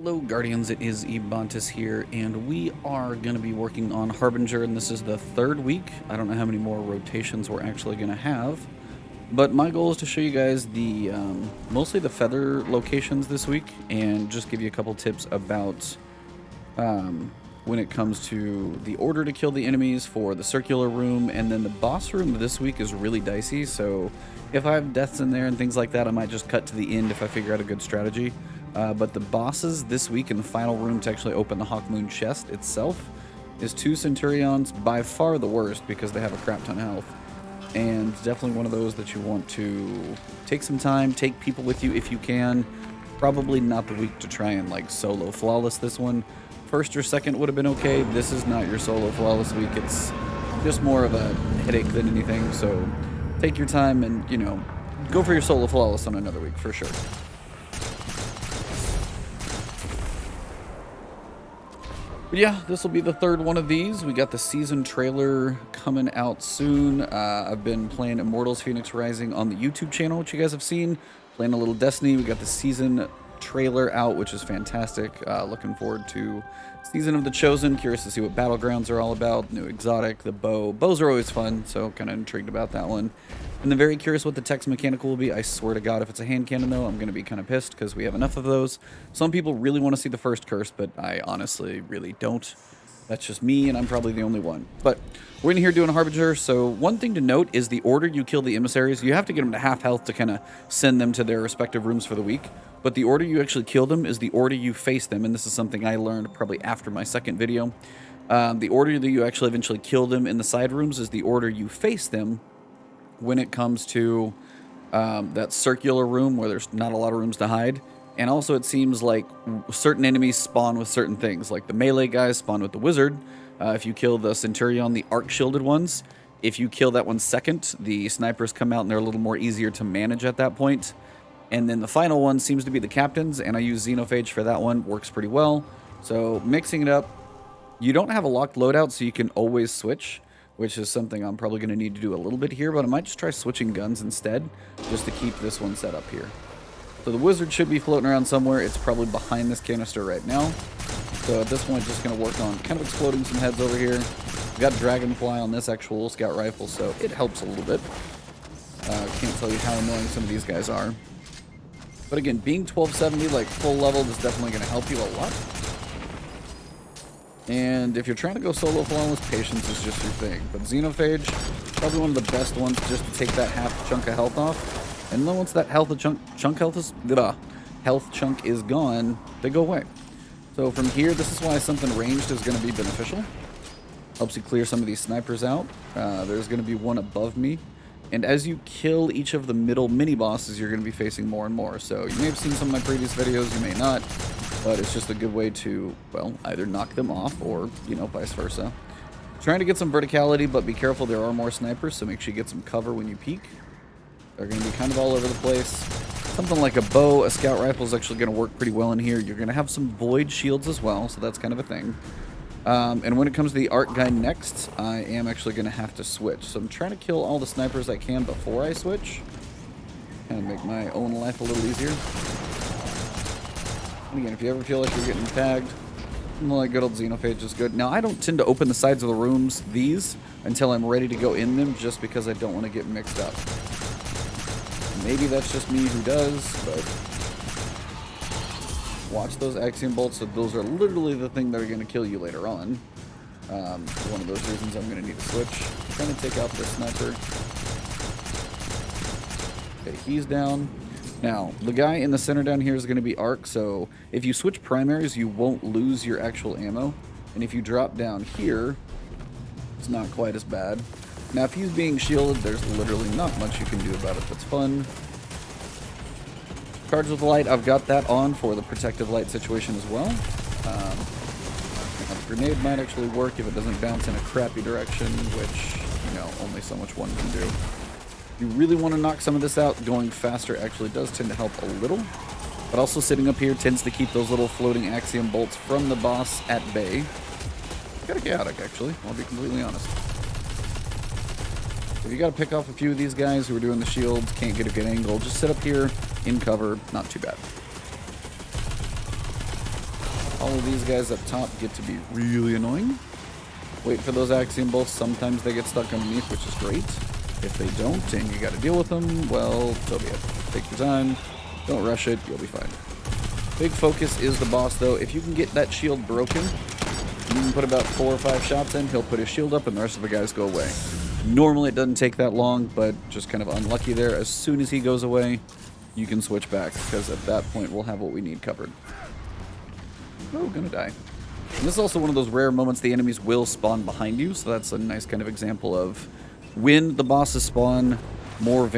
Hello Guardians, it is Ebontis here, and we are going to be working on Harbinger, and this is the third week. I don't know how many more rotations we're actually going to have, but my goal is to show you guys the mostly the feather locations this week, and just give you a couple tips about when it comes to the order to kill the enemies for the circular room, and then the boss room this week is really dicey, so if I have deaths in there and things like that, I might just cut to the end if I figure out a good strategy. But the bosses this week in the final room to actually open the Hawkmoon chest itself is 2 Centurions, by far the worst because they have a crap ton of health. And definitely one of those that you want to take some time, take people with you if you can. Probably not the week to try and like solo flawless this one. First or second would have been okay. This is not your solo flawless week. It's just more of a headache than anything. So take your time and, you know, go for your solo flawless on another week for sure. But yeah, this will be the third one of these. We got the season trailer coming out soon. I've been playing Immortals Phoenix Rising on the YouTube channel, which you guys have seen. Playing a little Destiny. We got the season trailer out, which is fantastic. Looking forward to Season of the Chosen. Curious to see what Battlegrounds are all about. New exotic, the bow. Bows are always fun, so kind of intrigued about that one. And then very curious what the text mechanical will be. I swear to God, if it's a hand cannon, though, I'm going to be kind of pissed because we have enough of those. Some people really want to see the first curse, but I honestly really don't. That's just me, and I'm probably the only one. But we're in here doing a Harbinger, so one thing to note is the order you kill the emissaries. You have to get them to half health to kind of send them to their respective rooms for the week. But the order you actually kill them is the order you face them, and this is something I learned probably after my second video. The order that you actually eventually kill them in the side rooms is the order you face them when it comes to that circular room where there's not a lot of rooms to hide. And also it seems like certain enemies spawn with certain things, like the melee guys spawn with the wizard. If you kill the Centurion, the arc-shielded ones, if you kill that one second, the snipers come out and they're a little more easier to manage at that point. And then the final one seems to be the captains, and I use Xenophage for that one. Works pretty well. So mixing it up, you don't have a locked loadout, so you can always switch, which is something I'm probably going to need to do a little bit here, but I might just try switching guns instead, just to keep this one set up here. So the wizard should be floating around somewhere. It's probably behind this canister right now. So at this point, just going to work on kind of exploding some heads over here. We've got Dragonfly on this actual scout rifle, so it helps a little bit. Can't tell you how annoying some of these guys are. But again, being 1270, like full leveled, is definitely going to help you a lot. And if you're trying to go solo flawless, patience is just your thing. But Xenophage, probably one of the best ones just to take that half chunk of health off. And then once that health chunk is gone, they go away. So from here, this is why something ranged is going to be beneficial. Helps you clear some of these snipers out. There's going to be one above me. And as you kill each of the middle mini-bosses, you're going to be facing more and more. So you may have seen some of my previous videos, you may not. But it's just a good way to, well, either knock them off or, you know, vice versa. Trying to get some verticality, but be careful, there are more snipers, so make sure you get some cover when you peek. They're going to be kind of all over the place. Something like a bow, a scout rifle is actually going to work pretty well in here. You're going to have some void shields as well, so that's kind of a thing. And when it comes to the arc guy next, I am actually going to have to switch. So I'm trying to kill all the snipers I can before I switch. Kind of make my own life a little easier. And again, if you ever feel like you're getting tagged, like good old Xenophage is good. Now, I don't tend to open the sides of the rooms, until I'm ready to go in them, just because I don't want to get mixed up. Maybe that's just me who does, but watch those Axiom bolts. So those are literally the thing that are going to kill you later on. One of those reasons I'm going to need to switch. Trying to take out this sniper. Okay, he's down. Now, the guy in the center down here is going to be arc, so if you switch primaries, you won't lose your actual ammo. And if you drop down here, it's not quite as bad. Now, if he's being shielded, there's literally not much you can do about it that's fun. Charge with light, I've got that on for the protective light situation as well. A grenade might actually work if it doesn't bounce in a crappy direction, which, you know, only so much one can do. If you really want to knock some of this out, going faster actually does tend to help a little. But also sitting up here tends to keep those little floating Axiom bolts from the boss at bay. Kind of chaotic, actually, I'll be completely honest. If you got to pick off a few of these guys who are doing the shields, can't get a good angle, just sit up here in cover, not too bad. All of these guys up top get to be really annoying. Wait for those axiom bolts. Sometimes they get stuck underneath, which is great. If they don't and you got to deal with them, well, so be it. Take your time. Don't rush it. You'll be fine. Big focus is the boss, though. If you can get that shield broken, you can put about 4 or 5 shots in. He'll put his shield up, and the rest of the guys go away. Normally, it doesn't take that long, but just kind of unlucky there. As soon as he goes away, you can switch back, because at that point, we'll have what we need covered. Oh, gonna die. And this is also one of those rare moments the enemies will spawn behind you, so that's a nice kind of example of when the bosses spawn, more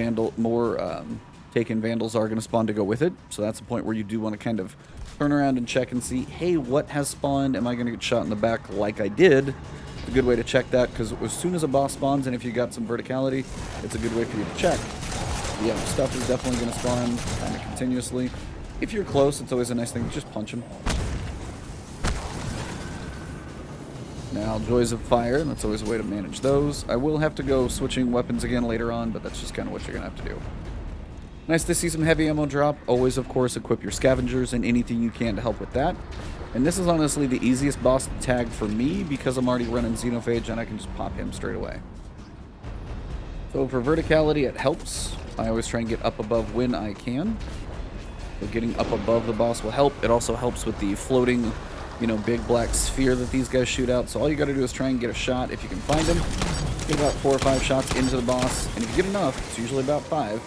taken vandals are going to spawn to go with it. So that's a point where you do want to kind of turn around and check and see, hey, what has spawned? Am I going to get shot in the back like I did? It's a good way to check that, because as soon as a boss spawns, and if you got some verticality, it's a good way for you to check. Yeah, stuff is definitely going to spawn kind of continuously. If you're close, it's always a nice thing to just punch him. Now, Joys of Fire, that's always a way to manage those. I will have to go switching weapons again later on, but that's just kind of what you're going to have to do. Nice to see some heavy ammo drop. Always, of course, equip your scavengers and anything you can to help with that. And this is honestly the easiest boss to tag for me because I'm already running Xenophage and I can just pop him straight away. So for verticality, it helps. I always try and get up above when I can. So getting up above the boss will help. It also helps with the floating, you know, big black sphere that these guys shoot out. So all you got to do is try and get a shot if you can find him. Get about 4 or 5 shots into the boss. And if you get enough, it's usually about 5.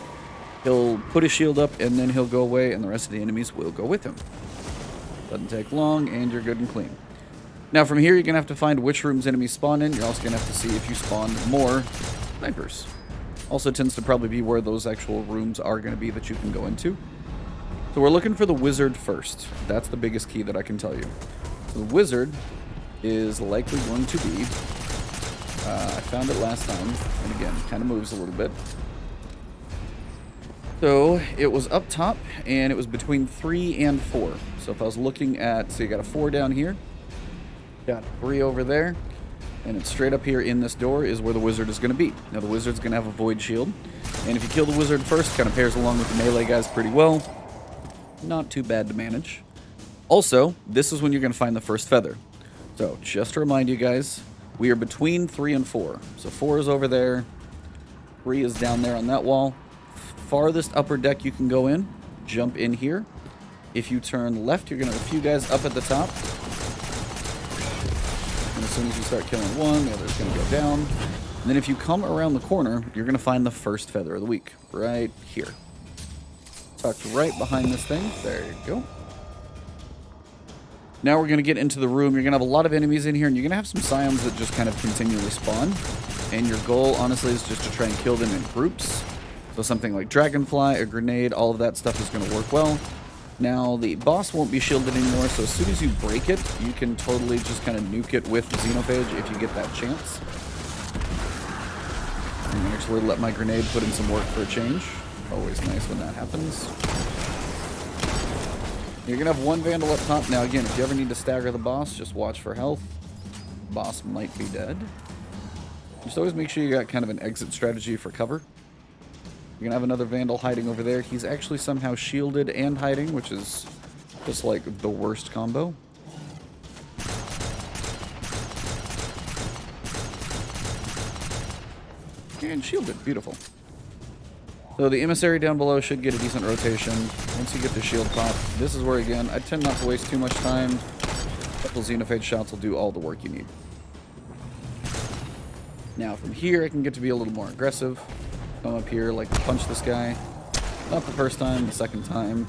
He'll put his shield up, and then he'll go away, and the rest of the enemies will go with him. Doesn't take long, and you're good and clean. Now, from here, you're going to have to find which rooms enemies spawn in. You're also going to have to see if you spawn more snipers. Also tends to probably be where those actual rooms are going to be that you can go into. So we're looking for the wizard first. That's the biggest key that I can tell you. So the wizard is likely going to be... I found it last time, and again, kind of moves a little bit. So it was up top, and it was between 3 and 4. So if I was looking at, so you got a 4 down here, got 3 over there, and it's straight up here in this door is where the wizard is going to be. Now the wizard's going to have a void shield, and if you kill the wizard first, kind of pairs along with the melee guys pretty well. Not too bad to manage. Also, this is when you're going to find the first feather. So just to remind you guys, we are between 3 and 4. So 4 is over there, 3 is down there on that wall. Farthest upper deck you can go in, jump in here. If you turn left, you're going to have a few guys up at the top. And as soon as you start killing one, the other's going to go down. And then if you come around the corner, you're going to find the first feather of the week, right here. Tucked right behind this thing. There you go. Now we're going to get into the room. You're going to have a lot of enemies in here, and you're going to have some scions that just kind of continually spawn. And your goal, honestly, is just to try and kill them in groups. So something like Dragonfly, a grenade, all of that stuff is going to work well. Now, the boss won't be shielded anymore, so as soon as you break it, you can totally just kind of nuke it with Xenophage if you get that chance. I'm going to actually let my grenade put in some work for a change. Always nice when that happens. You're going to have 1 Vandal up top. Now, again, if you ever need to stagger the boss, just watch for health. Boss might be dead. Just always make sure you got kind of an exit strategy for cover. You're going to have another Vandal hiding over there. He's actually somehow shielded and hiding, which is just like the worst combo. And shielded. Beautiful. So the emissary down below should get a decent rotation. Once you get the shield pop, this is where, again, I tend not to waste too much time. A couple Xenophage shots will do all the work you need. Now from here, I can get to be a little more aggressive. Come up here, like to punch this guy. Not the first time, the second time.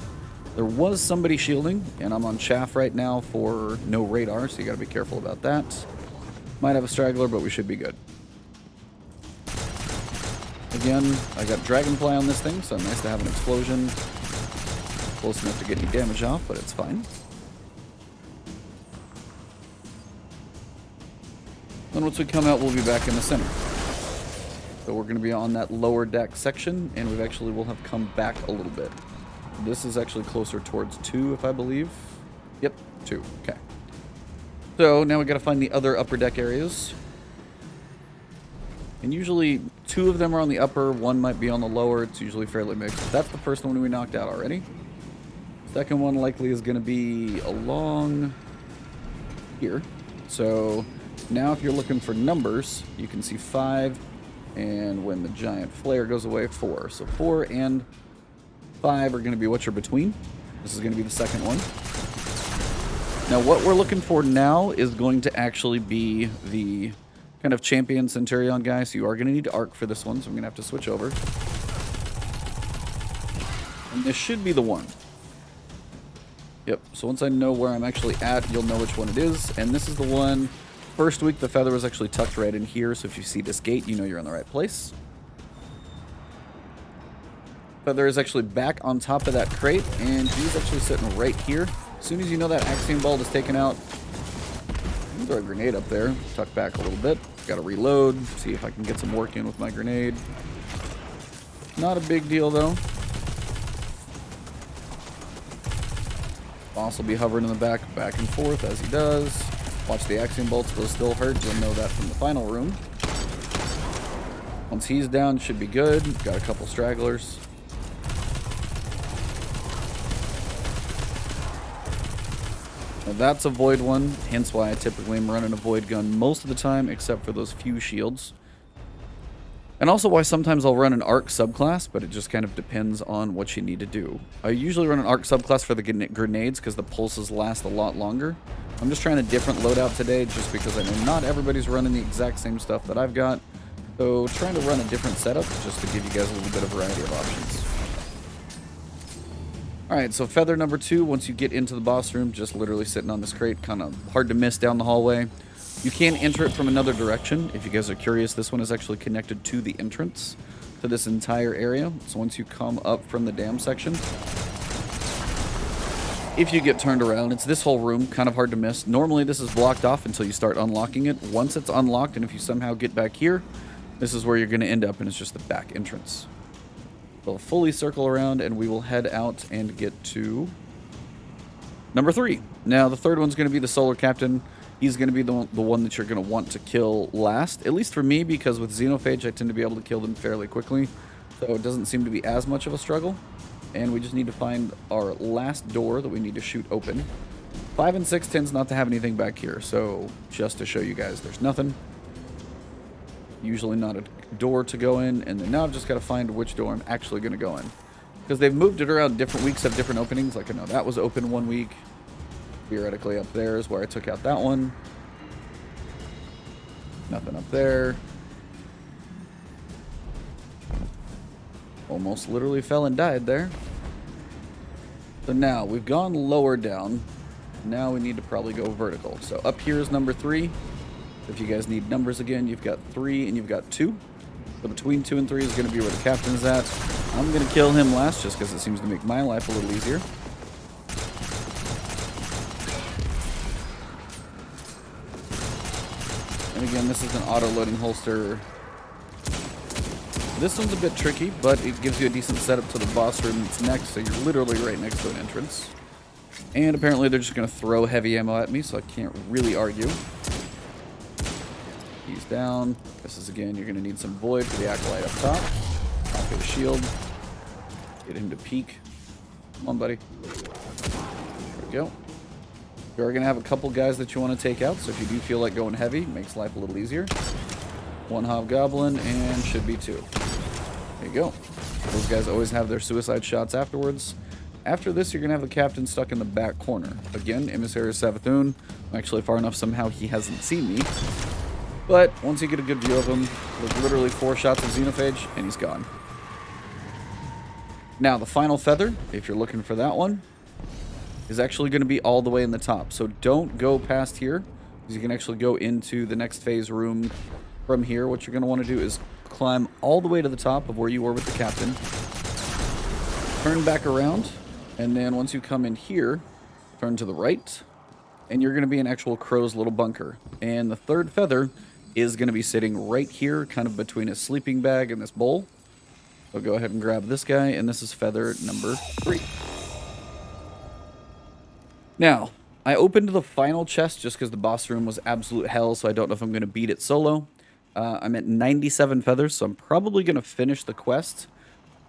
There was somebody shielding, and I'm on chaff right now for no radar, so you gotta be careful about that. Might have a straggler, but we should be good. Again, I got Dragonfly on this thing, so nice to have an explosion. Close enough to get any damage off, but it's fine. Then once we come out, we'll be back in the center. So we're going to be on that lower deck section, and we actually will have come back a little bit. This is actually closer towards 2, if I believe. Yep, 2. Okay. So now we got to find the other upper deck areas. And usually 2 of them are on the upper, 1 might be on the lower. It's usually fairly mixed. That's the first one we knocked out already. Second one likely is going to be along here. So now if you're looking for numbers, you can see 5, and when the giant flare goes away, 4. So 4 and 5 are going to be what you're between. This is going to be the second one. Now what we're looking for now is going to actually be the kind of champion Centurion guy, so you are going to need to arc for this one, so I'm going to have to switch over. And this should be the one. Yep, so once I know where I'm actually at, you'll know which one it is, and this is the one. First week, the feather was actually tucked right in here, so if you see this gate, you know you're in the right place. Feather is actually back on top of that crate, and he's actually sitting right here. As soon as you know that Axiom Bolt is taken out, throw a grenade up there, tuck back a little bit. Gotta reload, see if I can get some work in with my grenade. Not a big deal though. Boss will be hovering in the back and forth as he does. Watch the Axiom Bolts, those still hurt. You'll know that from the final room. Once he's down, should be good. Got a couple stragglers. Now that's a void one, hence why I typically am running a void gun most of the time, except for those few shields. And also why sometimes I'll run an arc subclass, but it just kind of depends on what you need to do. I usually run an arc subclass for the grenades because the pulses last a lot longer. I'm just trying a different loadout today just because I know not everybody's running the exact same stuff that I've got. So trying to run a different setup just to give you guys a little bit of variety of options. Alright, so feather number 2, once you get into the boss room, just literally sitting on this crate, kind of hard to miss down the hallway. You can enter it from another direction. If you guys are curious, this one is actually connected to the entrance to this entire area. So once you come up from the dam section, if you get turned around, it's this whole room, kind of hard to miss. Normally this is blocked off until you start unlocking it. Once it's unlocked, and if you somehow get back here, this is where you're going to end up, and it's just the back entrance. We'll fully circle around, and we will head out and get to number 3. Now, the third one's going to be the Solar Captain. He's going to be the one that you're going to want to kill last, at least for me, because with Xenophage, I tend to be able to kill them fairly quickly, so it doesn't seem to be as much of a struggle. And we just need to find our last door that we need to shoot open. 5 and 6 tends not to have anything back here, so just to show you guys, there's nothing. Usually not a door to go in, and then now I've just got to find which door I'm actually going to go in. Because they've moved it around, different weeks have different openings. Like I know that was open one week. Theoretically up there is where I took out that one. Nothing up there. Almost literally fell and died there. So now we've gone lower down. Now we need to probably go vertical. So up here is number 3. If you guys need numbers again, you've got 3 and you've got 2. So between 2 and 3 is going to be where the captain's at. I'm going to kill him last just because it seems to make my life a little easier. And again, this is an auto-loading holster. This one's a bit tricky, but it gives you a decent setup to the boss room that's next, so you're literally right next to an entrance. And apparently they're just going to throw heavy ammo at me, so I can't really argue. He's down. This is, again, you're going to need some void for the acolyte up top. I'll get a shield. Get him to peek. Come on, buddy. There we go. You are going to have a couple guys that you want to take out, so if you do feel like going heavy, it makes life a little easier. 1 hobgoblin, and should be 2. There you go. Those guys always have their suicide shots afterwards. After this, you're going to have the captain stuck in the back corner. Again, Emissary Savathun. I'm actually far enough somehow he hasn't seen me. But once you get a good view of him, there's literally 4 shots of Xenophage, and he's gone. Now, the final feather, if you're looking for that one, is actually going to be all the way in the top. So don't go past here, because you can actually go into the next phase room from here. What you're going to want to do is climb all the way to the top of where you were with the captain. Turn back around, and then once you come in here, turn to the right, and you're going to be in actual Crow's little bunker. And the third feather is going to be sitting right here, kind of between his sleeping bag and this bowl. So go ahead and grab this guy, and this is feather number 3. Now, I opened the final chest just because the boss room was absolute hell, so I don't know if I'm going to beat it solo. I'm at 97 feathers, so I'm probably going to finish the quest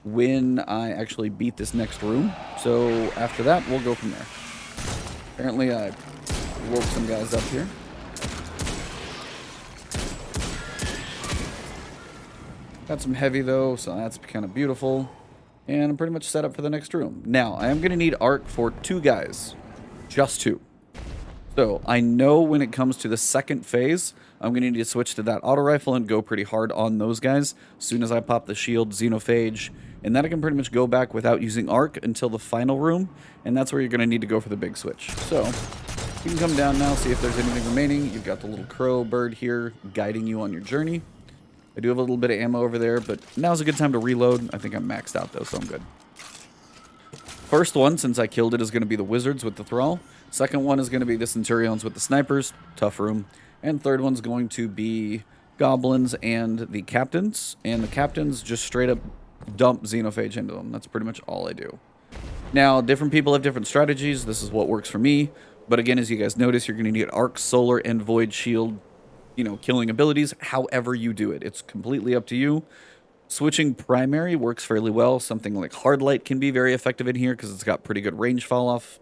when I actually beat this next room. So after that, we'll go from there. Apparently, I woke some guys up here. Got some heavy though, so that's kind of beautiful. And I'm pretty much set up for the next room. Now, I am going to need arc for 2 guys. Just 2. So, I know when it comes to the second phase, I'm going to need to switch to that auto rifle and go pretty hard on those guys. As soon as I pop the shield, xenophage, and then I can pretty much go back without using arc until the final room. And that's where you're going to need to go for the big switch. So, you can come down now, see if there's anything remaining. You've got the little crow bird here guiding you on your journey. I do have a little bit of ammo over there, but now's a good time to reload. I think I'm maxed out, though, so I'm good. First one, since I killed it, is going to be the wizards with the thrall. Second one is going to be the Centurions with the snipers. Tough room. And third one's going to be goblins and the captains. And the captains just straight up dump xenophage into them. That's pretty much all I do. Now, different people have different strategies. This is what works for me. But again, as you guys notice, you're going to need arc, solar, and void shield, you know, killing abilities, however you do it. It's completely up to you. Switching primary works fairly well. Something like hard light can be very effective in here because it's got pretty good range fall off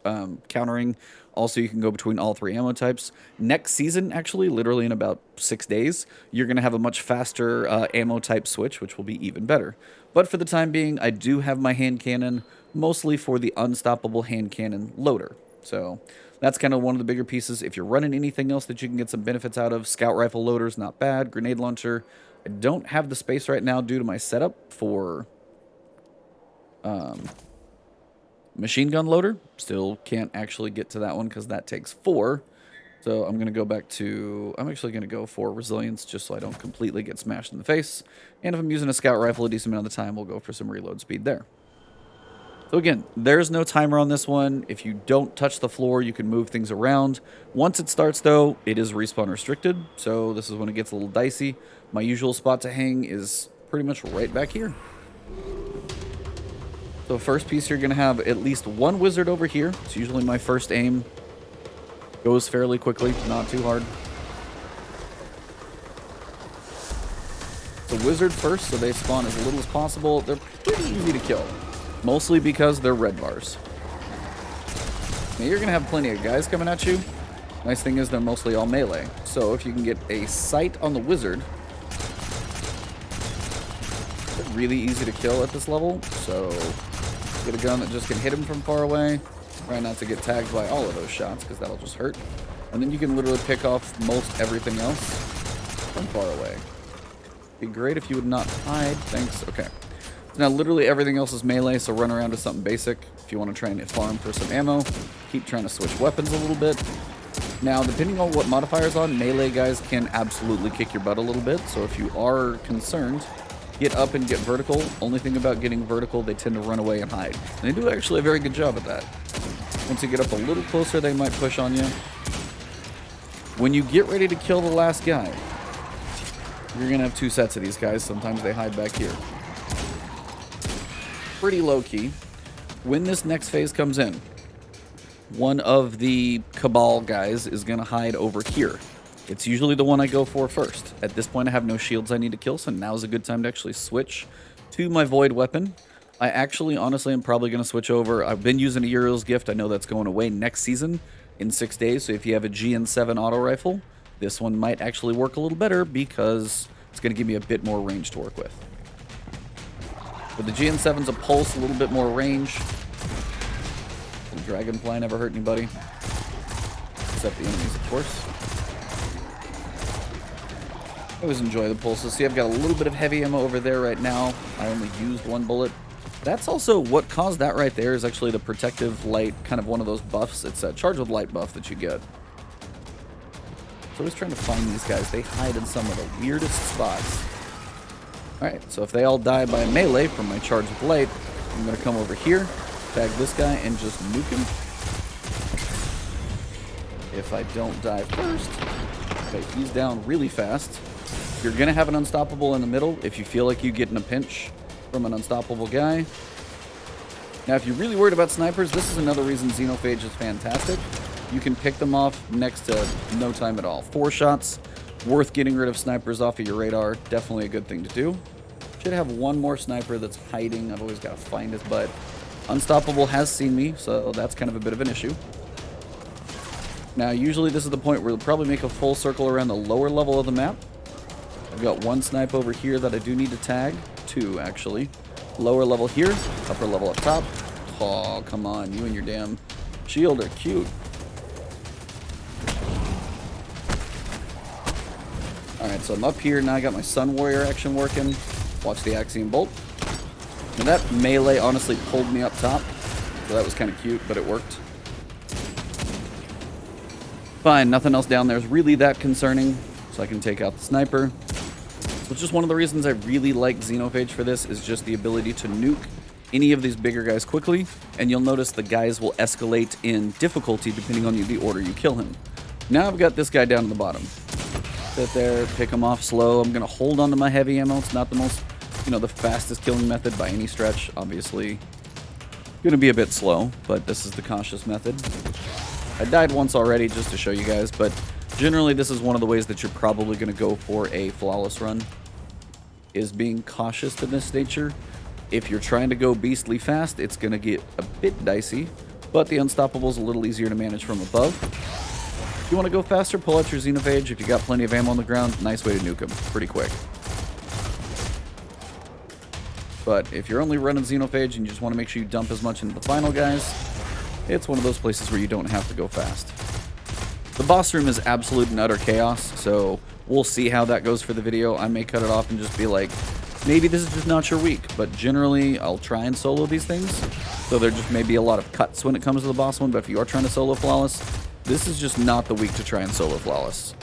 countering. Also, you can go between all 3 ammo types. Next season, actually, literally in about 6 days, you're going to have a much faster ammo type switch, which will be even better. But for the time being, I do have my hand cannon, mostly for the unstoppable hand cannon loader. So that's kind of one of the bigger pieces. If you're running anything else that you can get some benefits out of, scout rifle loader's not bad. Grenade launcher. I don't have the space right now due to my setup for machine gun loader. Still can't actually get to that one because that takes 4. So I'm going to go back to... I'm actually going to go for resilience just so I don't completely get smashed in the face. And if I'm using a scout rifle a decent amount of the time, we'll go for some reload speed there. So again, there's no timer on this one. If you don't touch the floor, you can move things around. Once it starts, though, it is respawn restricted. So this is when it gets a little dicey. My usual spot to hang is pretty much right back here. So first piece, you're going to have at least 1 wizard over here. It's usually my first aim. Goes fairly quickly, not too hard. So wizard first, so they spawn as little as possible. They're pretty easy to kill. Mostly because they're red bars. Now you're going to have plenty of guys coming at you. Nice thing is they're mostly all melee. So if you can get a sight on the wizard, they're really easy to kill at this level. So get a gun that just can hit him from far away. Try not to get tagged by all of those shots because that'll just hurt. And then you can literally pick off most everything else from far away. Be great if you would not hide. Thanks. Okay. Now, literally everything else is melee, so run around to something basic. If you want to try and farm for some ammo, keep trying to switch weapons a little bit. Now, depending on what modifier's on, melee guys can absolutely kick your butt a little bit. So if you are concerned, get up and get vertical. Only thing about getting vertical, they tend to run away and hide. And they do actually a very good job at that. Once you get up a little closer, they might push on you. When you get ready to kill the last guy, you're going to have 2 sets of these guys. Sometimes they hide back here. Pretty low-key. When this next phase comes in, one of the Cabal guys is going to hide over here. It's usually the one I go for first. At this point, I have no shields I need to kill, so now's a good time to actually switch to my Void weapon. I actually, honestly, am probably going to switch over. I've been using a Uriel's Gift. I know that's going away next season in 6 days, so if you have a GN7 auto rifle, this one might actually work a little better because it's going to give me a bit more range to work with. But the GN7's a pulse, a little bit more range. The Dragonfly never hurt anybody. Except the enemies, of course. I always enjoy the pulses. See, I've got a little bit of heavy ammo over there right now. I only used 1 bullet. That's also what caused that right there is actually the protective light, kind of one of those buffs. It's a charge with light buff that you get. So always trying to find these guys. They hide in some of the weirdest spots. Alright, so if they all die by melee from my charge with light, I'm going to come over here, tag this guy, and just nuke him. If I don't die first, okay, he's down really fast. You're going to have an unstoppable in the middle if you feel like you get in a pinch from an unstoppable guy. Now, if you're really worried about snipers, this is another reason xenophage is fantastic. You can pick them off next to no time at all. 4 shots. Worth getting rid of snipers off of your radar. Definitely a good thing to do. Should have 1 more sniper that's hiding. I've always got to find his butt. Unstoppable has seen me, so that's kind of a bit of an issue. Now, usually this is the point where we'll probably make a full circle around the lower level of the map. I've got one snipe over here that I do need to tag. Two, actually. Lower level here, upper level up top. Oh, come on, you and your damn shield are cute. Alright, so I'm up here, now I got my Sun Warrior action working. Watch the Axiom Bolt. And that melee honestly pulled me up top, so that was kind of cute, but it worked. Fine, nothing else down there is really that concerning, so I can take out the sniper. So it's just one of the reasons I really like Xenophage for this, is just the ability to nuke any of these bigger guys quickly, and you'll notice the guys will escalate in difficulty depending on the order you kill him. Now I've got this guy down at the bottom. Sit there, pick him off slow. I'm going to hold on to my heavy ammo. It's not the most, the fastest killing method by any stretch, obviously. Going to be a bit slow, but this is the cautious method. I died once already just to show you guys, but generally this is one of the ways that you're probably going to go for a flawless run, is being cautious to this nature. If you're trying to go beastly fast, it's going to get a bit dicey, but the Unstoppable is a little easier to manage from above. If you want to go faster, pull out your Xenophage. If you got plenty of ammo on the ground, nice way to nuke him pretty quick. But if you're only running Xenophage and you just want to make sure you dump as much into the final guys, it's one of those places where you don't have to go fast. The boss room is absolute and utter chaos, so we'll see how that goes for the video. I may cut it off and just be like, maybe this is just not your week, but generally I'll try and solo these things. So there just may be a lot of cuts when it comes to the boss one, but if you are trying to solo flawless, this is just not the week to try and solo flawless.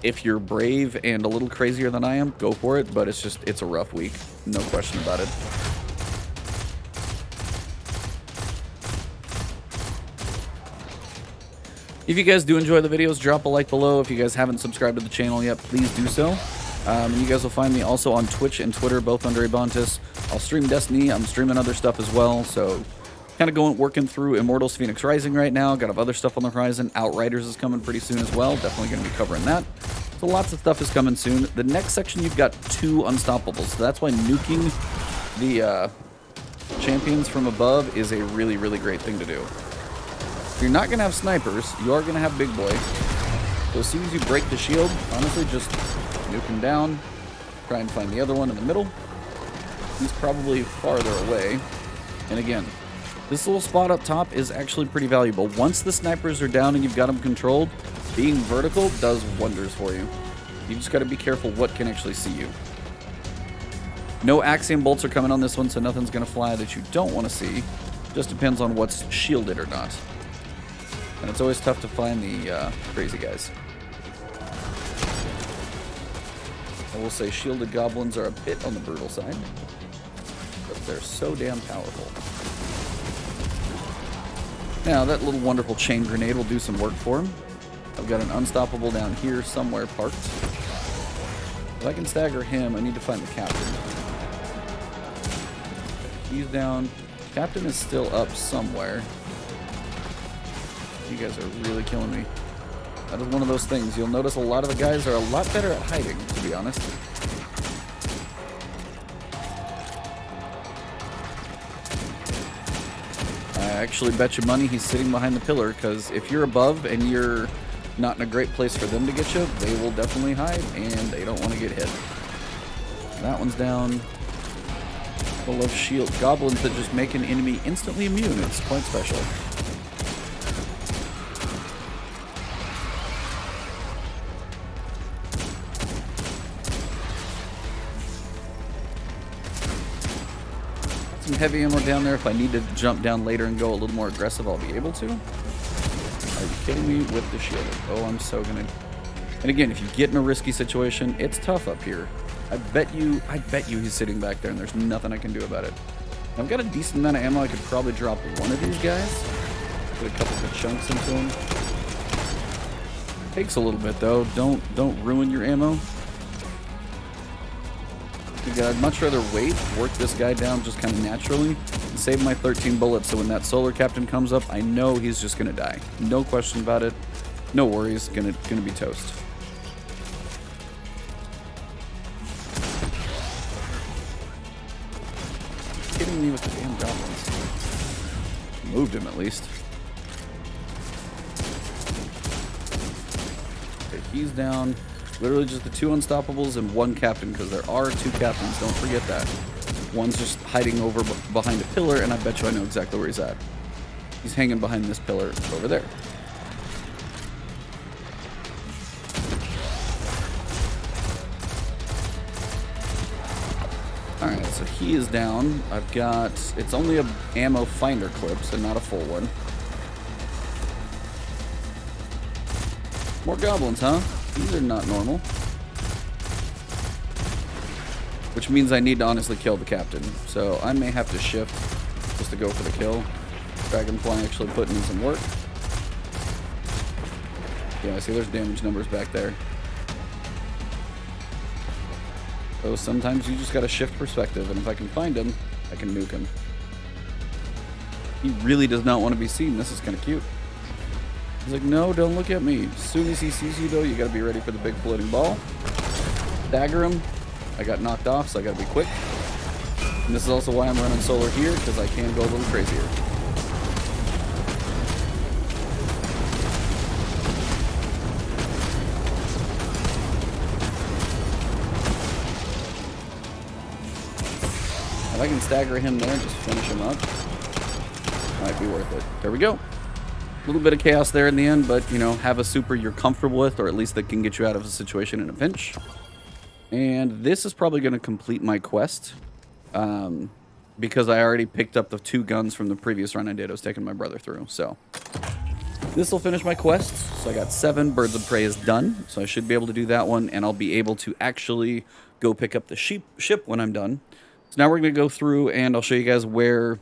If you're brave and a little crazier than I am, go for it, but it's a rough week. No question about it. If you guys do enjoy the videos, drop a like below. If you guys haven't subscribed to the channel yet, please do so. You guys will find me also on Twitch and Twitter, both under Ebontis. I'll stream Destiny. I'm streaming other stuff as well, so kind of working through Immortals Phoenix Rising right now. Got other stuff on the horizon. Outriders is coming pretty soon as well. Definitely going to be covering that. So lots of stuff is coming soon. The next section, you've got 2 Unstoppables. So that's why nuking the champions from above is a really, really great thing to do. If you're not going to have snipers, you are going to have big boy. So as soon as you break the shield, honestly, just nuke him down. Try and find the other one in the middle. He's probably farther away. And again, this little spot up top is actually pretty valuable. Once the snipers are down and you've got them controlled, being vertical does wonders for you. You just got to be careful what can actually see you. No Axiom bolts are coming on this one, so nothing's going to fly that you don't want to see. Just depends on what's shielded or not. And it's always tough to find the crazy guys. I will say shielded goblins are a bit on the brutal side, but they're so damn powerful. Now, that little wonderful chain grenade will do some work for him. I've got an Unstoppable down here somewhere parked. If I can stagger him, I need to find the captain. He's down. Captain is still up somewhere. You guys are really killing me. That is one of those things. You'll notice a lot of the guys are a lot better at hiding, to be honest. I actually bet you money he's sitting behind the pillar, because if you're above and you're not in a great place for them to get you, they will definitely hide, and they don't want to get hit. That one's down. Full of shield goblins that just make an enemy instantly immune. It's quite special. Some heavy ammo down there. If I need to jump down later and go a little more aggressive, I'll be able to. Are you kidding me with the shield? Oh, I'm so gonna... And again, if you get in a risky situation, it's tough up here. I bet you he's sitting back there and there's nothing I can do about it. I've got a decent amount of ammo. I could probably drop one of these guys. Put a couple good chunks into him. Takes a little bit though. Don't ruin your ammo. I'd much rather wait, work this guy down just kind of naturally, and save my 13 bullets so when that solar captain comes up, I know he's just gonna die. No question about it. No worries. Gonna be toast. Kidding me with the damn goblins. Moved him at least. He's down. Literally just the 2 unstoppables and 1 captain, because there are 2 captains. Don't forget that. One's just hiding over behind a pillar, and I bet you I know exactly where he's at. He's hanging behind this pillar over there. Alright, so he is down. I've got... It's only a ammo finder clip, so not a full one. More goblins, huh? These are not normal. Which means I need to honestly kill the captain. So I may have to shift just to go for the kill. Dragonfly actually putting in some work. Yeah, I see there's damage numbers back there. So sometimes you just gotta shift perspective, and if I can find him, I can nuke him. He really does not want to be seen. This is kind of cute. He's like, no, don't look at me. As soon as he sees you, though, you gotta be ready for the big floating ball. Dagger him. I got knocked off, so I gotta be quick. And this is also why I'm running solar here, because I can go a little crazier. If I can stagger him there and just finish him up, might be worth it. There we go. A little bit of chaos there in the end, but, you know, have a super you're comfortable with, or at least that can get you out of a situation in a pinch. And this is probably going to complete my quest, because I already picked up the 2 guns from the previous run I did. I was taking my brother through, so this will finish my quest. So I got 7. Birds of Prey is done, so I should be able to do that one, and I'll be able to actually go pick up the ship when I'm done. So now we're going to go through, and I'll show you guys where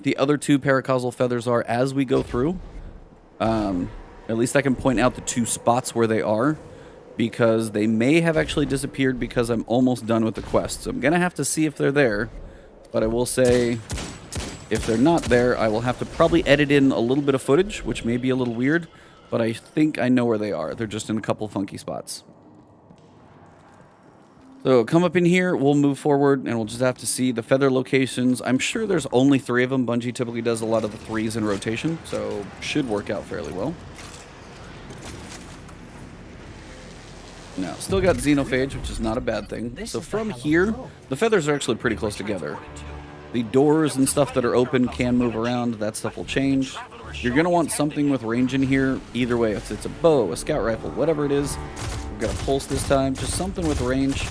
the other 2 Paracausal feathers are as we go through. At least I can point out the 2 spots where they are, because they may have actually disappeared because I'm almost done with the quest. So I'm going to have to see if they're there, but I will say if they're not there, I will have to probably edit in a little bit of footage, which may be a little weird, but I think I know where they are. They're just in a couple funky spots. So come up in here, we'll move forward, and we'll just have to see the feather locations. I'm sure there's only 3 of them. Bungie typically does a lot of the 3s in rotation, so should work out fairly well. Now, still got Xenophage, which is not a bad thing. So from here, the feathers are actually pretty close together. The doors and stuff that are open can move around. That stuff will change. You're going to want something with range in here. Either way, if it's a bow, a scout rifle, whatever it is. We've got a pulse this time. Just something with range.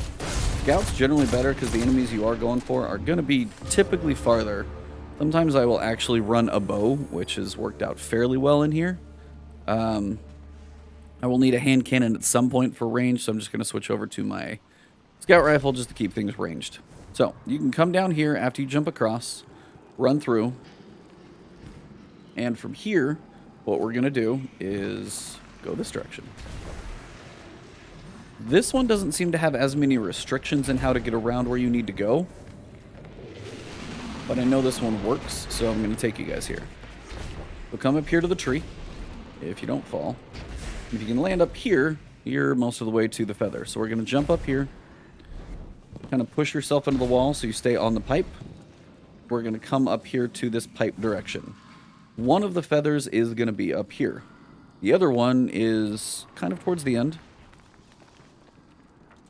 Scout's generally better because the enemies you are going for are going to be typically farther. Sometimes I will actually run a bow, which has worked out fairly well in here. I will need a hand cannon at some point for range, so I'm just going to switch over to my scout rifle just to keep things ranged. So, you can come down here after you jump across, run through, and from here, what we're going to do is go this direction. This one doesn't seem to have as many restrictions in how to get around where you need to go, but I know this one works, so I'm going to take you guys here. So come up here to the tree, if you don't fall. If you can land up here, you're most of the way to the feather. So we're going to jump up here, kind of push yourself into the wall so you stay on the pipe. We're going to come up here to this pipe direction. One of the feathers is going to be up here. The other one is kind of towards the end.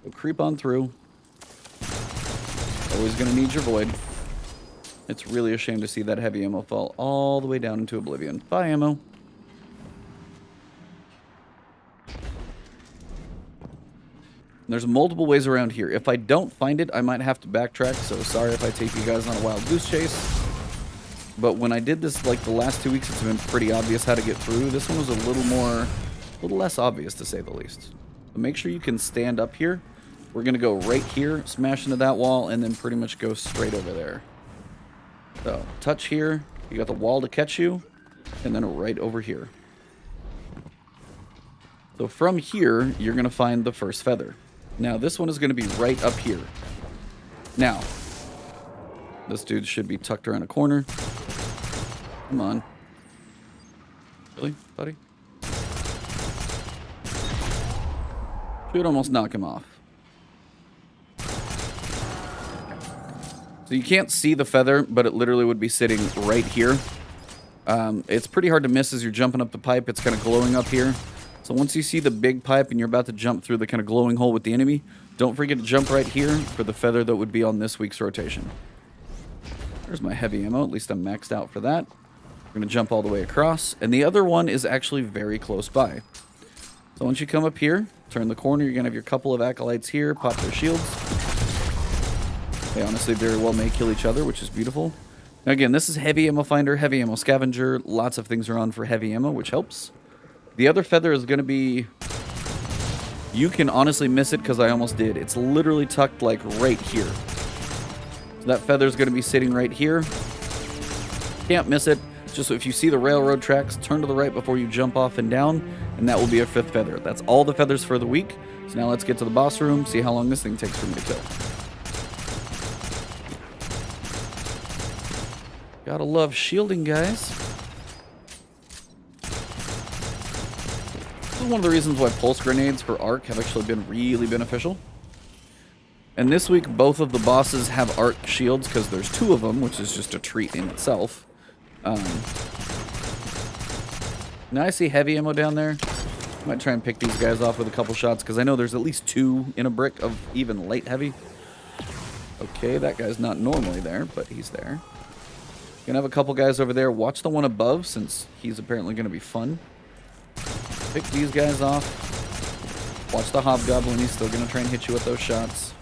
So creep on through. Always going to need your void. It's really a shame to see that heavy ammo fall all the way down into oblivion. Bye, ammo. There's multiple ways around here. If I don't find it, I might have to backtrack, so sorry if I take you guys on a wild goose chase. But when I did this, like, the last 2 weeks, it's been pretty obvious how to get through. This one was a little less obvious, to say the least. But make sure you can stand up here. We're going to go right here, smash into that wall, and then pretty much go straight over there. So, touch here. You got the wall to catch you, and then right over here. So from here, you're going to find the first feather. Now, this one is going to be right up here. Now, this dude should be tucked around a corner. Come on. Really, buddy? Should almost knock him off. So you can't see the feather, but it literally would be sitting right here. It's pretty hard to miss as you're jumping up the pipe. It's kind of glowing up here. So once you see the big pipe and you're about to jump through the kind of glowing hole with the enemy, don't forget to jump right here for the feather that would be on this week's rotation. There's my heavy ammo. At least I'm maxed out for that. I'm going to jump all the way across. And the other one is actually very close by. So once you come up here, turn the corner, you're going to have your couple of acolytes here, pop their shields. They honestly very well may kill each other, which is beautiful. Now again, this is heavy ammo finder, heavy ammo scavenger. Lots of things are on for heavy ammo, which helps. The other feather is going to be... You can honestly miss it because I almost did. It's literally tucked like right here. So that feather is going to be sitting right here. Can't miss it. Just if you see the railroad tracks, turn to the right before you jump off and down, and that will be a 5th feather. That's all the feathers for the week. So now let's get to the boss room, see how long this thing takes for me to kill. Gotta love shielding, guys. This is one of the reasons why pulse grenades for arc have actually been really beneficial. And this week, both of the bosses have arc shields because there's 2 of them, which is just a treat in itself. Now I see heavy ammo down there. Might try and pick these guys off with a couple shots because I know there's at least 2 in a brick of even light heavy. Okay, that guy's not normally there, but he's there. Gonna have a couple guys over there. Watch the one above since he's apparently gonna be fun. Pick these guys off. Watch the hobgoblin. He's still gonna try and hit you with those shots.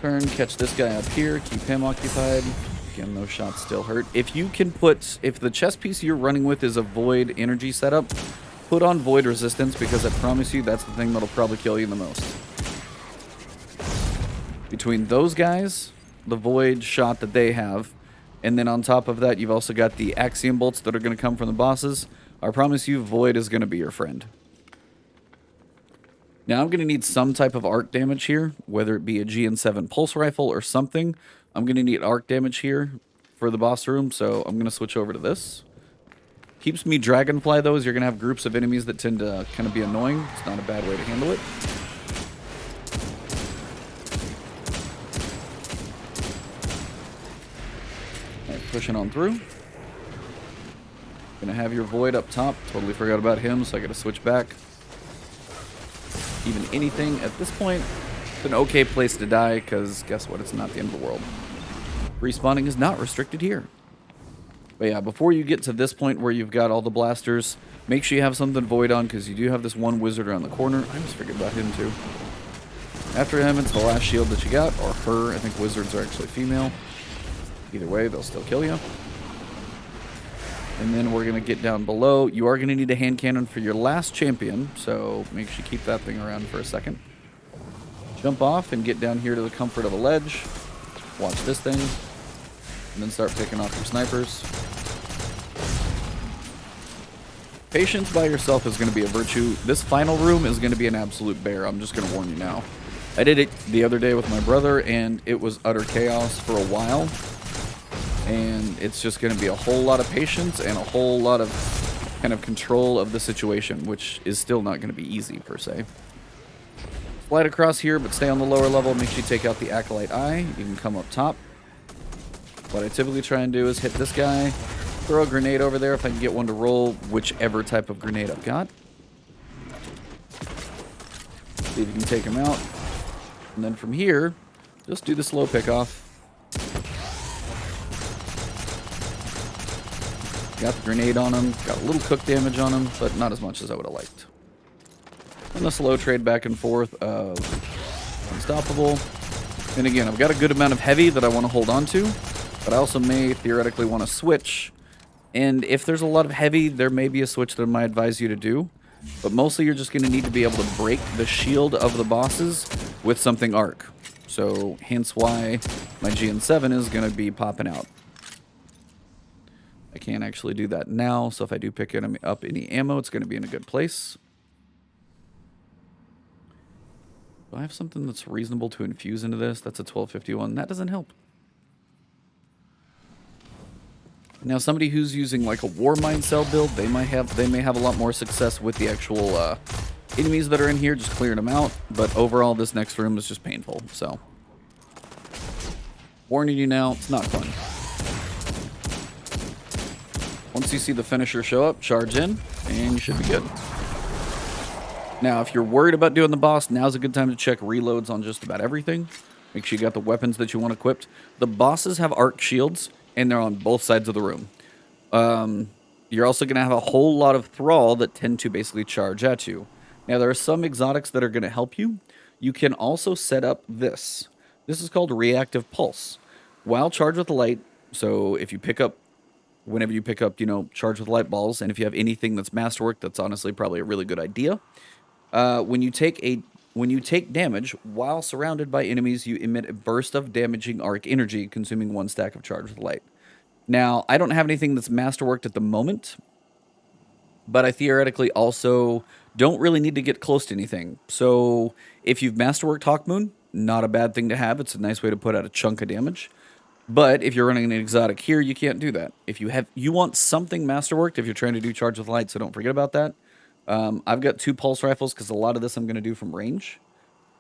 Turn, catch this guy up here, keep him occupied. Again, those shots still hurt. If you can put, if the chest piece you're running with is a void energy setup, put on void resistance because I promise you that's the thing that'll probably kill you the most. Between those guys, the void shot that they have, and then on top of that you've also got the axiom bolts that are going to come from the bosses, I promise you void is going to be your friend. Now I'm going to need some type of arc damage here, whether it be a GN7 pulse rifle or something. I'm going to need arc damage here for the boss room, so I'm going to switch over to this. Keeps me dragonfly though, as you're going to have groups of enemies that tend to kind of be annoying. It's not a bad way to handle it. Alright, pushing on through. Gonna have your void up top. Totally forgot about him, so I gotta switch back. Even anything at this point, it's an okay place to die, because guess what? It's not the end of the world. Respawning is not restricted here. But yeah, before you get to this point where you've got all the blasters, make sure you have something void on, because you do have this one wizard around the corner. I just forget about him too. After him, it's the last shield that you got, or her. I think wizards are actually female. Either way, they'll still kill you. And then we're going to get down below. You are going to need a hand cannon for your last champion, so make sure you keep that thing around for a second. Jump off and get down here to the comfort of a ledge. Watch this thing. And then start picking off your snipers. Patience by yourself is going to be a virtue. This final room is going to be an absolute bear. I'm just going to warn you now. I did it the other day with my brother, and it was utter chaos for a while. And it's just going to be a whole lot of patience and a whole lot of kind of control of the situation, which is still not going to be easy per se. Slide across here, but stay on the lower level. Make sure you take out the Acolyte Eye. You can come up top. What I typically try and do is hit this guy, throw a grenade over there if I can get one to roll, whichever type of grenade I've got. See if you can take him out. And then from here, just do the slow pick off. Got the grenade on him, got a little cook damage on him, but not as much as I would have liked. And the slow trade back and forth of unstoppable. And again, I've got a good amount of heavy that I want to hold on to, but I also may theoretically want to switch. And if there's a lot of heavy, there may be a switch that I might advise you to do. But mostly you're just going to need to be able to break the shield of the bosses with something arc. So hence why my GN7 is going to be popping out. I can't actually do that now, so if I do pick up any ammo, it's going to be in a good place. Do I have something that's reasonable to infuse into this? That's a 1251. That doesn't help. Now, somebody who's using like a War Mind Cell build, they may have a lot more success with the actual enemies that are in here, just clearing them out. But overall, this next room is just painful. So, warning you now, it's not fun. Once you see the finisher show up, charge in, and you should be good. Now, if you're worried about doing the boss, now's a good time to check reloads on just about everything. Make sure you got the weapons that you want equipped. The bosses have arc shields, and they're on both sides of the room. You're also going to have a whole lot of thrall that tend to basically charge at you. Now, there are some exotics that are going to help you. You can also set up this. This is called Reactive Pulse. While charged with the light, so if you pick up, whenever you pick up, charge with light balls, and if you have anything that's masterwork, that's honestly probably a really good idea. When you take damage while surrounded by enemies, you emit a burst of damaging arc energy, consuming 1 stack of charge with light. Now, I don't have anything that's masterworked at the moment, but I theoretically also don't really need to get close to anything. So if you've masterworked Hawkmoon, not a bad thing to have. It's a nice way to put out a chunk of damage. But if you're running an exotic here, you can't do that. If you want something masterworked, if you're trying to do charge with light, so don't forget about that. I've got 2 pulse rifles because a lot of this I'm going to do from range.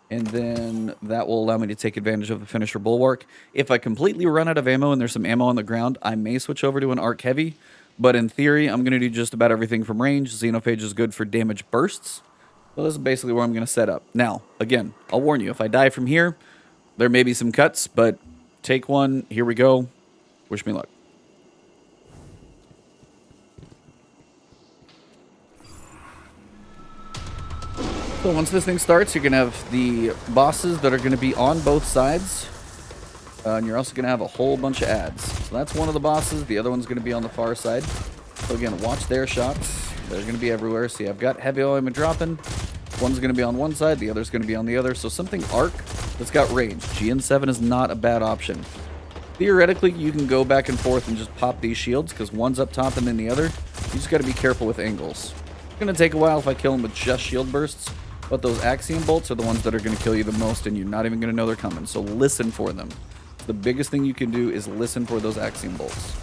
And then that will allow me to take advantage of the finisher bulwark. If I completely run out of ammo and there's some ammo on the ground, I may switch over to an arc heavy. But in theory, I'm going to do just about everything from range. Xenophage is good for damage bursts. So this is basically where I'm going to set up. Now, again, I'll warn you, if I die from here, there may be some cuts, but take one. Here we go. Wish me luck. So once this thing starts, you're going to have the bosses that are going to be on both sides. And you're also going to have a whole bunch of ads. So that's one of the bosses. The other one's going to be on the far side. So again, watch their shots. They're going to be everywhere. See, I've got heavy oil I'm dropping. One's going to be on one side. The other's going to be on the other. So something arc that's got range. GN7 is not a bad option. Theoretically, you can go back and forth and just pop these shields because one's up top and then the other. You just got to be careful with angles. It's going to take a while if I kill them with just shield bursts. But those axiom bolts are the ones that are going to kill you the most, and you're not even going to know they're coming. So listen for them. The biggest thing you can do is listen for those axiom bolts.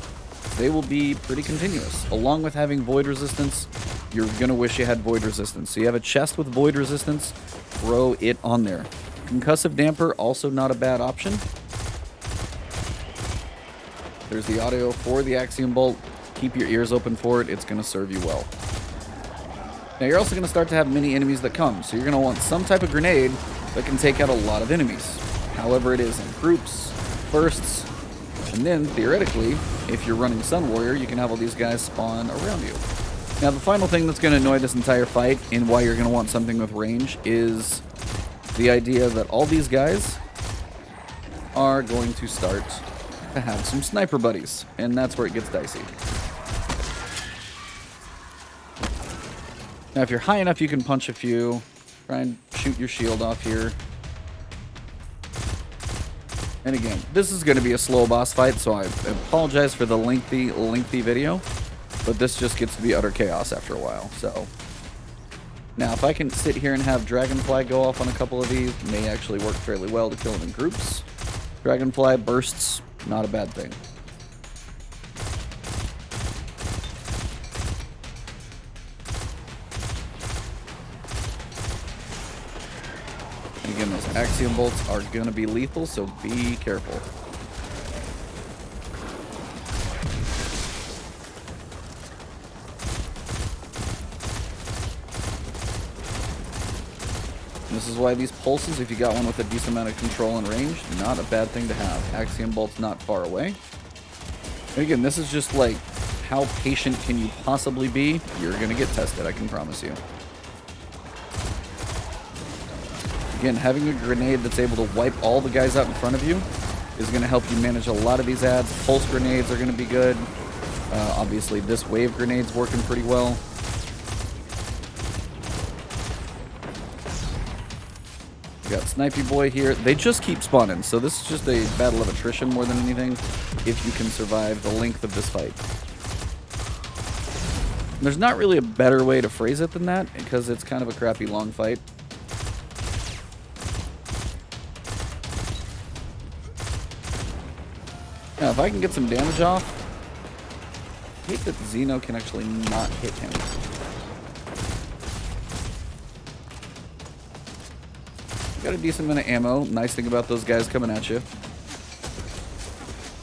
They will be pretty continuous. Along with having void resistance, you're going to wish you had void resistance. So you have a chest with void resistance, throw it on there. Concussive damper, also not a bad option. There's the audio for the axiom bolt. Keep your ears open for it. It's going to serve you well. Now you're also going to start to have many enemies that come, so you're going to want some type of grenade that can take out a lot of enemies. However it is in groups, bursts, and then theoretically, if you're running Sun Warrior, you can have all these guys spawn around you. Now the final thing that's going to annoy this entire fight, and why you're going to want something with range, is the idea that all these guys are going to start to have some sniper buddies, and that's where it gets dicey. Now, if you're high enough, you can punch a few. Try and shoot your shield off here. And again, this is going to be a slow boss fight, so I apologize for the lengthy video. But this just gets to be utter chaos after a while. So now, if I can sit here and have Dragonfly go off on a couple of these, it may actually work fairly well to kill them in groups. Dragonfly bursts, not a bad thing. Again, those axiom bolts are going to be lethal, so be careful. And this is why these pulses, if you got one with a decent amount of control and range, not a bad thing to have. Axiom bolts not far away. And again, this is just like, how patient can you possibly be? You're going to get tested, I can promise you. Again, having a grenade that's able to wipe all the guys out in front of you is going to help you manage a lot of these ads. Pulse grenades are going to be good. Obviously, this wave grenade's working pretty well. We got Snipey Boy here. They just keep spawning, so this is just a battle of attrition more than anything, if you can survive the length of this fight. And there's not really a better way to phrase it than that, because it's kind of a crappy long fight. Now, if I can get some damage off, I hate that Xeno can actually not hit him. Got a decent amount of ammo. Nice thing about those guys coming at you.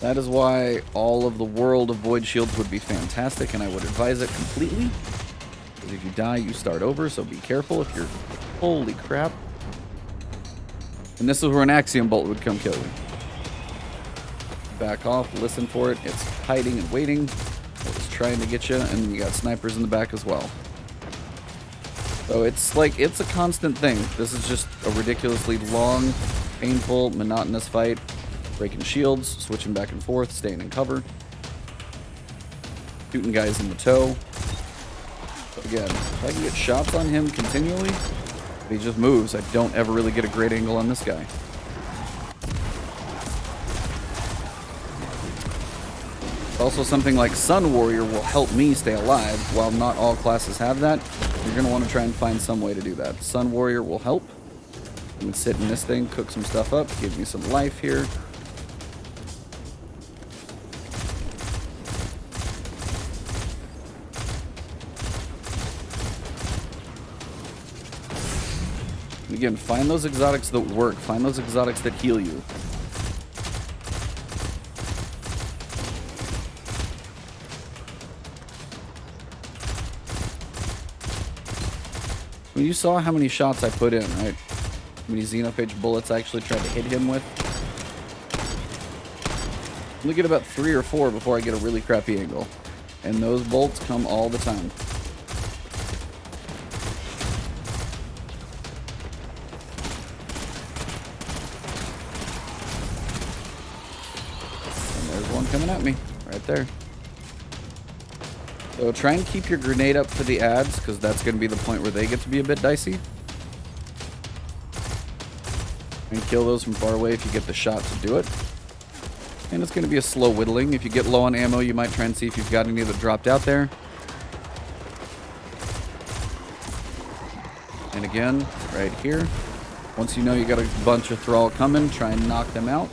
That is why all of the world of void shields would be fantastic, and I would advise it completely. Because if you die, you start over, so be careful if you're... Holy crap. And this is where an Axiom Bolt would come kill you. Back off, listen for it. It's hiding and waiting. It's trying to get you, and then you got snipers in the back as well. So it's like, it's a constant thing. This is just a ridiculously long, painful, monotonous fight. Breaking shields, switching back and forth, staying in cover. Shooting guys in the toe. But again, if I can get shots on him continually, if he just moves, I don't ever really get a great angle on this guy. Also, something like Sun Warrior will help me stay alive. While not all classes have that, you're going to want to try and find some way to do that. Sun Warrior will help. I'm going to sit in this thing, cook some stuff up, give me some life here. And again, find those exotics that work. Find those exotics that heal you. Well, you saw how many shots I put in, right? How many Xenophage bullets I actually tried to hit him with. I only get about 3 or 4 before I get a really crappy angle. And those bolts come all the time. And there's one coming at me, right there. So try and keep your grenade up for the ads, because that's going to be the point where they get to be a bit dicey. And kill those from far away if you get the shot to do it. And it's going to be a slow whittling. If you get low on ammo, you might try and see if you've got any that dropped out there. And again, right here. Once you know you got a bunch of Thrall coming, try and knock them out.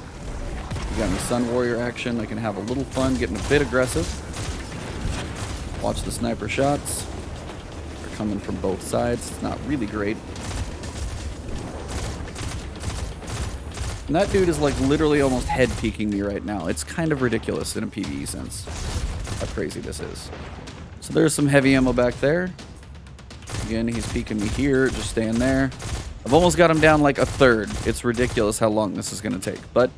You got any Sun Warrior action. I can have a little fun getting a bit aggressive. Watch the sniper shots. They're coming from both sides. It's not really great. And that dude is like literally almost head peeking me right now. It's kind of ridiculous in a PvE sense. How crazy this is. So there's some heavy ammo back there. Again, he's peeking me here. Just staying there. I've almost got him down like a third. It's ridiculous how long this is going to take. But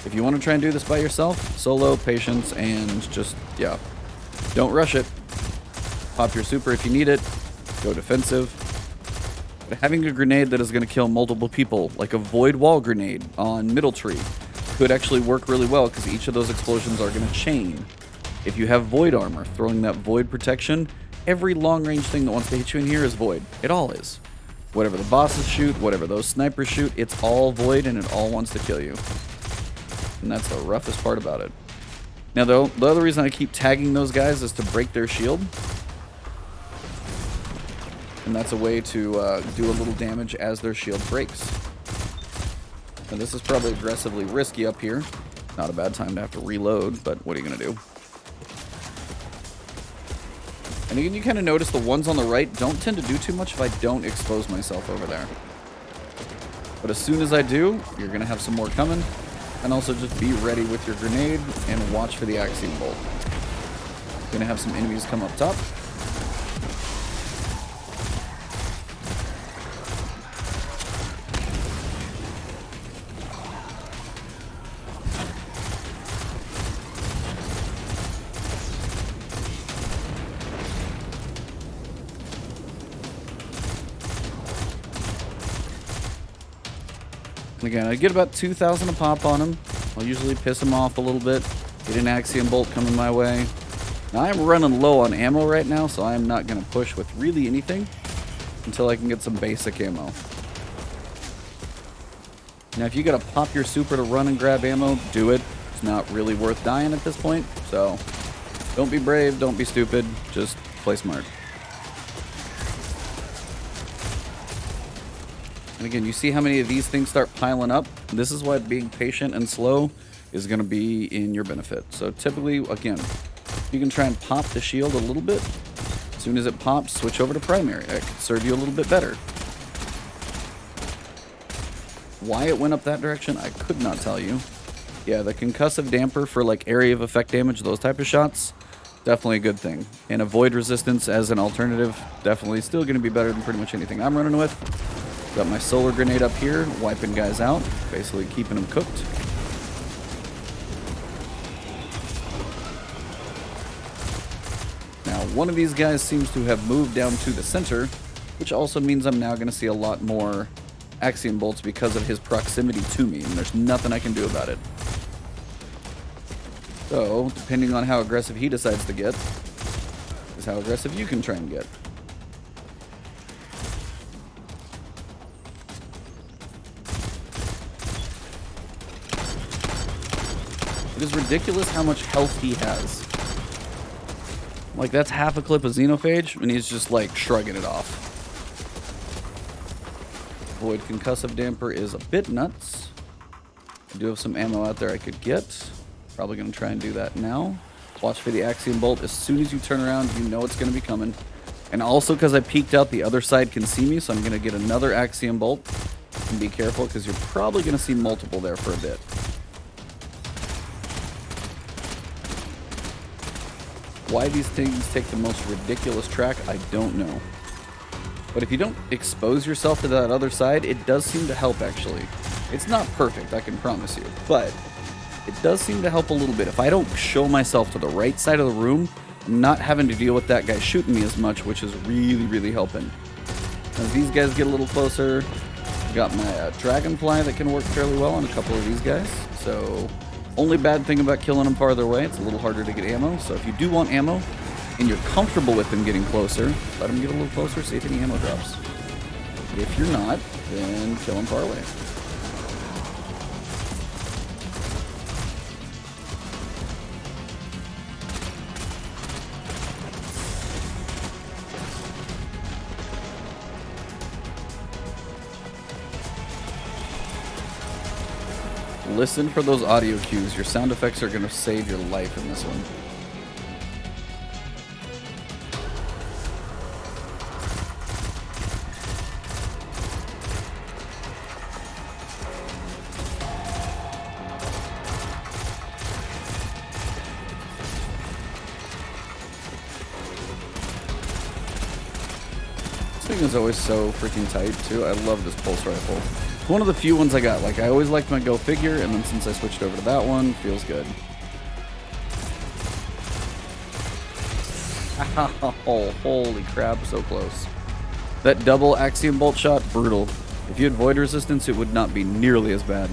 if you want to try and do this by yourself, solo, patience, and just, yeah. Don't rush it. Pop your super if you need it. Go defensive. But having a grenade that is going to kill multiple people, like a void wall grenade on Middle Tree, could actually work really well because each of those explosions are going to chain. If you have void armor, throwing that void protection, every long-range thing that wants to hit you in here is void. It all is. Whatever the bosses shoot, whatever those snipers shoot, it's all void and it all wants to kill you. And that's the roughest part about it. Now, though, the other reason I keep tagging those guys is to break their shield. And that's a way to do a little damage as their shield breaks. And this is probably aggressively risky up here. Not a bad time to have to reload, but what are you going to do? And again, you kind of notice the ones on the right don't tend to do too much if I don't expose myself over there. But as soon as I do, you're going to have some more coming. And also just be ready with your grenade and watch for the Axiom Bolt. Gonna have some enemies come up top. And again, I get about 2,000 a pop on him. I'll usually piss him off a little bit. Get an Axiom Bolt coming my way. Now, I'm running low on ammo right now, so I'm not going to push with really anything until I can get some basic ammo. Now, if you got to pop your super to run and grab ammo, do it. It's not really worth dying at this point, so don't be brave, don't be stupid, just play smart. And again, you see how many of these things start piling up? This is why being patient and slow is going to be in your benefit. So typically, again, you can try and pop the shield a little bit. As soon as it pops, switch over to primary. That could serve you a little bit better. Why it went up that direction, I could not tell you. Yeah, the concussive damper for like area of effect damage, those type of shots, definitely a good thing. And avoid resistance as an alternative, definitely still going to be better than pretty much anything I'm running with. Got my solar grenade up here, wiping guys out, basically keeping them cooked. Now, one of these guys seems to have moved down to the center, which also means I'm now going to see a lot more Axiom bolts because of his proximity to me, and there's nothing I can do about it. So, depending on how aggressive he decides to get, is how aggressive you can try and get. It is ridiculous how much health he has. Like, that's half a clip of Xenophage, and he's just, like, shrugging it off. Void concussive damper is a bit nuts. I do have some ammo out there I could get. Probably going to try and do that now. Watch for the Axiom Bolt. As soon as you turn around, you know it's going to be coming. And also, because I peeked out, the other side can see me, so I'm going to get another Axiom Bolt. And be careful, because you're probably going to see multiple there for a bit. Why these things take the most ridiculous track, I don't know. But if you don't expose yourself to that other side, it does seem to help, actually. It's not perfect, I can promise you, but it does seem to help a little bit. If I don't show myself to the right side of the room, I'm not having to deal with that guy shooting me as much, which is really, really helping. As these guys get a little closer, I've got my Dragonfly that can work fairly well on a couple of these guys. So, only bad thing about killing them farther away, it's a little harder to get ammo. So if you do want ammo, and you're comfortable with them getting closer, let them get a little closer, see if any ammo drops. If you're not, then kill them far away. Listen for those audio cues. Your sound effects are going to save your life in this one. This thing is always so freaking tight, too. I love this pulse rifle. It's one of the few ones I got. Like, I always liked my Go Figure, and then since I switched over to that one, feels good. Oh, holy crap, so close. That double Axiom Bolt shot, brutal. If you had Void Resistance, it would not be nearly as bad.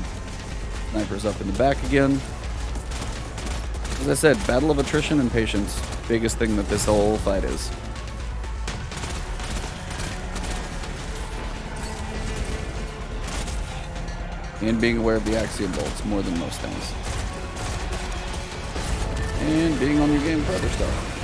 Sniper's up in the back again. As I said, battle of attrition and patience. Biggest thing that this whole fight is. And being aware of the Axiom Bolts more than most things. And being on your game for other stuff.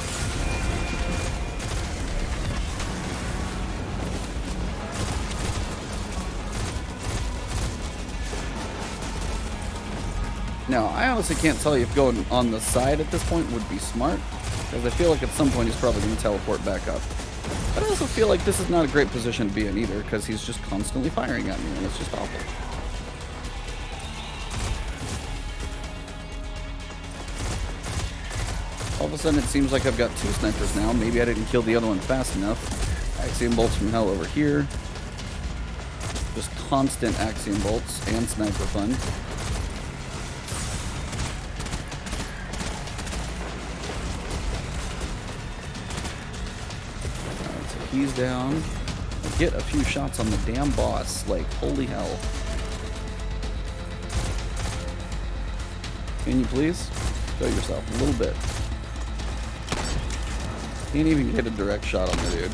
Now, I honestly can't tell you if going on the side at this point would be smart, because I feel like at some point he's probably going to teleport back up. But I also feel like this is not a great position to be in either, because he's just constantly firing at me, and it's just awful. All of a sudden it seems like I've got two snipers now. Maybe I didn't kill the other one fast enough. Axiom Bolts from hell over here. Just constant Axiom Bolts and sniper fun. Alright, so he's down. I get a few shots on the damn boss. Like, holy hell. Can you please? Show yourself a little bit. Can't even get a direct shot on the dude.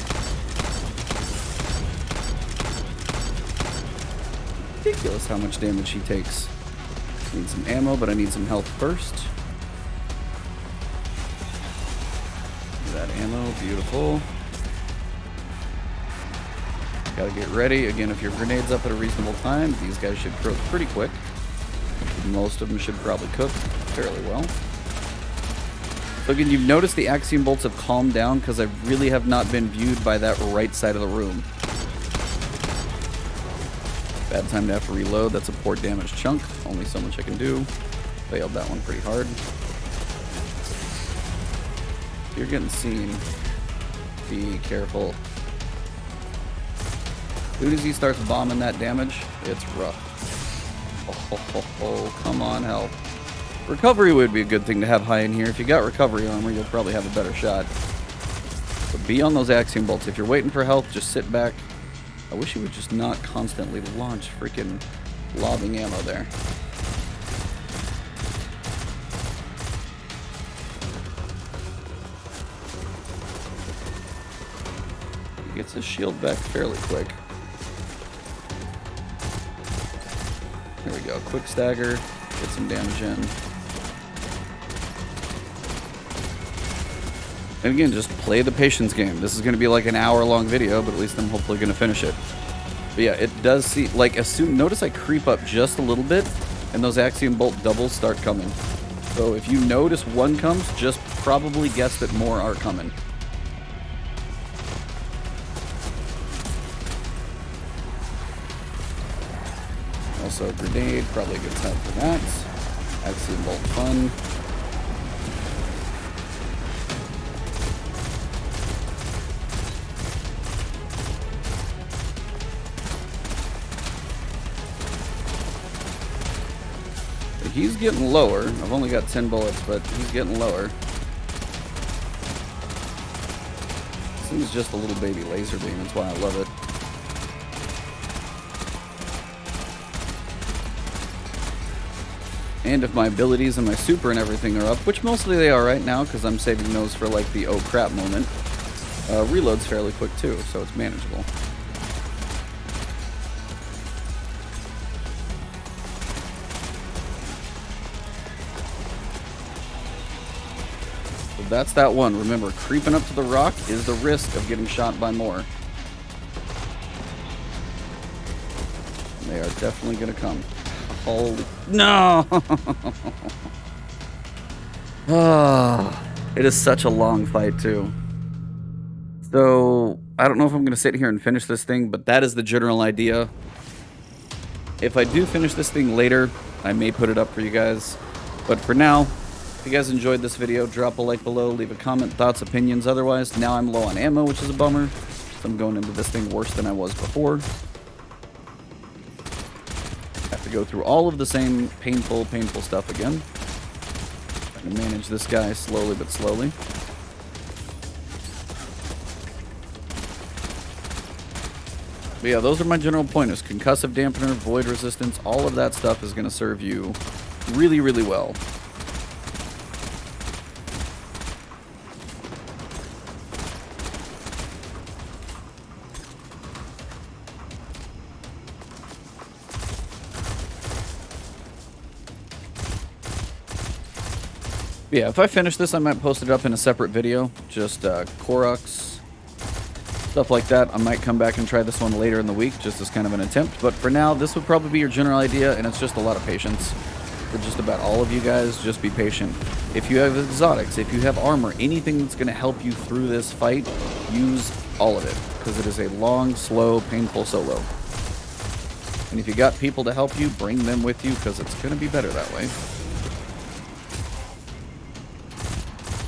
Ridiculous how much damage he takes. Need some ammo, but I need some health first. That ammo, beautiful. Gotta get ready. Again, if your grenade's up at a reasonable time, these guys should cook pretty quick. Most of them should probably cook fairly well. So again, you've noticed the Axiom Bolts have calmed down because I really have not been viewed by that right side of the room. Bad time to have to reload. That's a poor damage chunk. Only so much I can do. Failed that one pretty hard. If you're getting seen, be careful. As soon as he starts bombing that damage, it's rough. Oh, come on, help. Recovery would be a good thing to have high in here. If you got recovery armor, you'll probably have a better shot. But be on those axiom bolts. If you're waiting for help, just sit back. I wish you would just not constantly launch freaking lobbing ammo there. He gets his shield back fairly quick. There we go. Quick stagger. Get some damage in. And again, just play the patience game. This is going to be like an hour-long video, but at least I'm hopefully going to finish it. But yeah, it does seem like as soon. Notice I creep up just a little bit, and those axiom bolt doubles start coming. So if you notice one comes, just probably guess that more are coming. Also, grenade, probably a good time for that. Axiom bolt fun. He's getting lower. I've only got 10 bullets, but he's getting lower. This thing's just a little baby laser beam. That's why I love it. And if my abilities and my super and everything are up, which mostly they are right now because I'm saving those for like the oh crap moment, reload's fairly quick too, so it's manageable. So that's that one. Remember, creeping up to the rock is the risk of getting shot by more. They are definitely going to come. Holy... No! It is such a long fight, too. So, I don't know if I'm going to sit here and finish this thing, but that is the general idea. If I do finish this thing later, I may put it up for you guys. But for now, if you guys enjoyed this video, drop a like below, leave a comment, thoughts, opinions. Otherwise, now I'm low on ammo, which is a bummer. So I'm going into this thing worse than I was before. Go through all of the same painful stuff again. Trying to manage this guy slowly but slowly. But yeah, those are my general pointers. Concussive dampener, void resistance, all of that stuff is going to serve you really, really well. Yeah, if I finish this, I might post it up in a separate video. Just Korux, stuff like that. I might come back and try this one later in the week, just as kind of an attempt. But for now, this would probably be your general idea, and it's just a lot of patience. For just about all of you guys, just be patient. If you have exotics, if you have armor, anything that's going to help you through this fight, use all of it. Because it is a long, slow, painful solo. And if you got people to help you, bring them with you, because it's going to be better that way.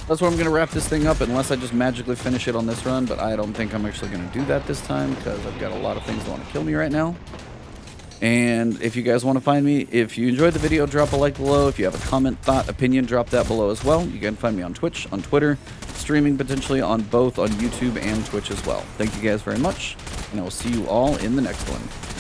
That's where I'm going to wrap this thing up, unless I just magically finish it on this run, but I don't think I'm actually going to do that this time, because I've got a lot of things that want to kill me right now. And if you guys want to find me, if you enjoyed the video, drop a like below. If you have a comment, thought, opinion, drop that below as well. You can find me on Twitch, on Twitter, streaming potentially on both on YouTube and Twitch as well. Thank you guys very much, and I will see you all in the next one.